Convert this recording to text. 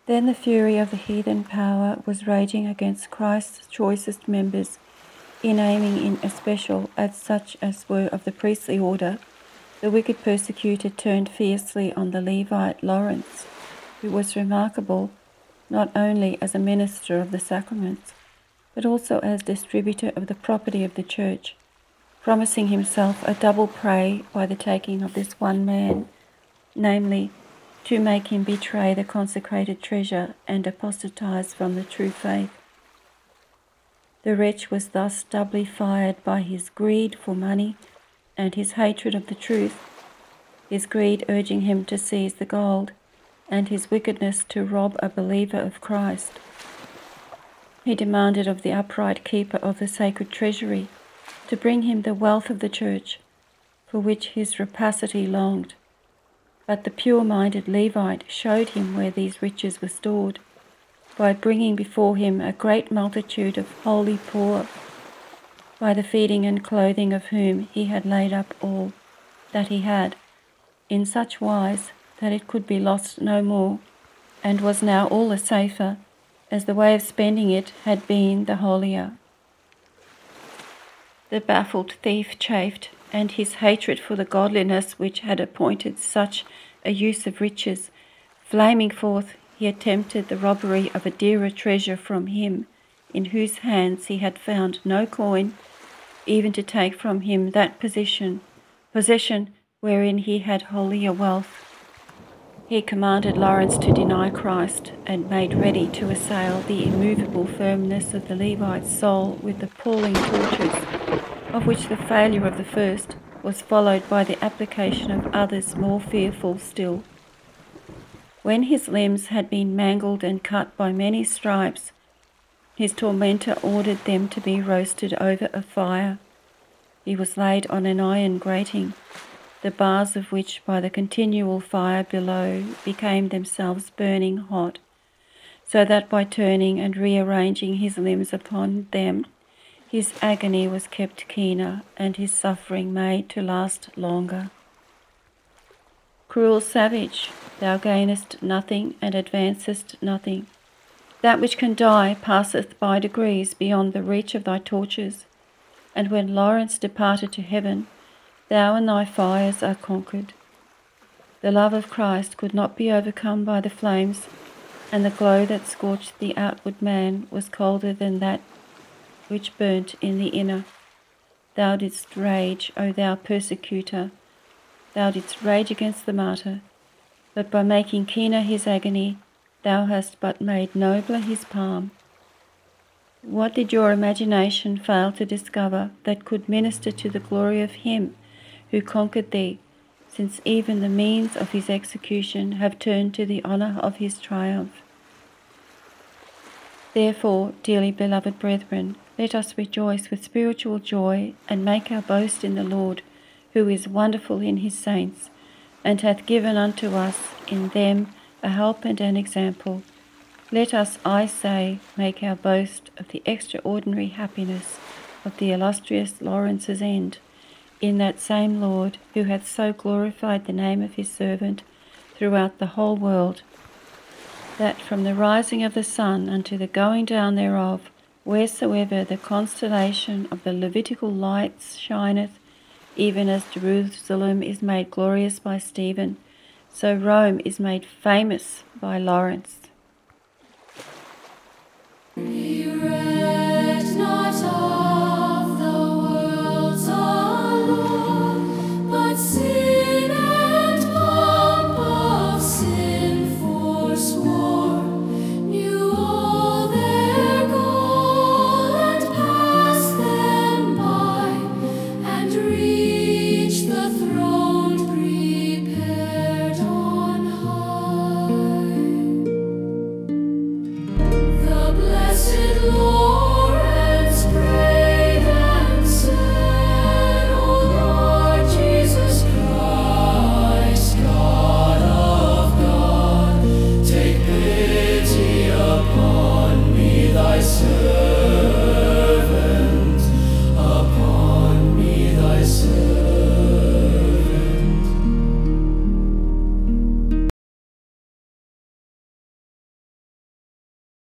Then the fury of the heathen power was raging against Christ's choicest members, in aiming in especial at such as were of the priestly order. The wicked persecutor turned fiercely on the Levite Lawrence, who was remarkable not only as a minister of the sacraments, but also as distributor of the property of the church, promising himself a double prey by the taking of this one man, namely, to make him betray the consecrated treasure and apostatize from the true faith. The wretch was thus doubly fired by his greed for money and his hatred of the truth, his greed urging him to seize the gold, and his wickedness to rob a believer of Christ. He demanded of the upright keeper of the sacred treasury to bring him the wealth of the church, for which his rapacity longed. But the pure-minded Levite showed him where these riches were stored, by bringing before him a great multitude of holy poor, by the feeding and clothing of whom he had laid up all that he had, in such wise that it could be lost no more, and was now all the safer, as the way of spending it had been the holier. The baffled thief chafed, and his hatred for the godliness which had appointed such a use of riches, flaming forth, he attempted the robbery of a dearer treasure from him, in whose hands he had found no coin, even to take from him that possession wherein he had holier wealth. He commanded Lawrence to deny Christ, and made ready to assail the immovable firmness of the Levite's soul with appalling tortures, of which the failure of the first was followed by the application of others more fearful still. When his limbs had been mangled and cut by many stripes, his tormentor ordered them to be roasted over a fire. He was laid on an iron grating, the bars of which by the continual fire below became themselves burning hot, so that by turning and rearranging his limbs upon them, his agony was kept keener, and his suffering made to last longer. Cruel savage, thou gainest nothing and advancest nothing. That which can die passeth by degrees beyond the reach of thy tortures, and when Lawrence departed to heaven, thou and thy fires are conquered. The love of Christ could not be overcome by the flames, and the glow that scorched the outward man was colder than that which burnt in the inner. Thou didst rage, O thou persecutor, thou didst rage against the martyr, but by making keener his agony, thou hast but made nobler his palm. What did your imagination fail to discover that could minister to the glory of him who conquered thee, since even the means of his execution have turned to the honour of his triumph? Therefore, dearly beloved brethren, let us rejoice with spiritual joy and make our boast in the Lord, who is wonderful in his saints, and hath given unto us in them a help and an example. Let us, I say, make our boast of the extraordinary happiness of the illustrious Lawrence's end, in that same Lord who hath so glorified the name of his servant throughout the whole world, that from the rising of the sun unto the going down thereof, wheresoever the constellation of the Levitical lights shineth, even as Jerusalem is made glorious by Stephen, so Rome is made famous by Lawrence.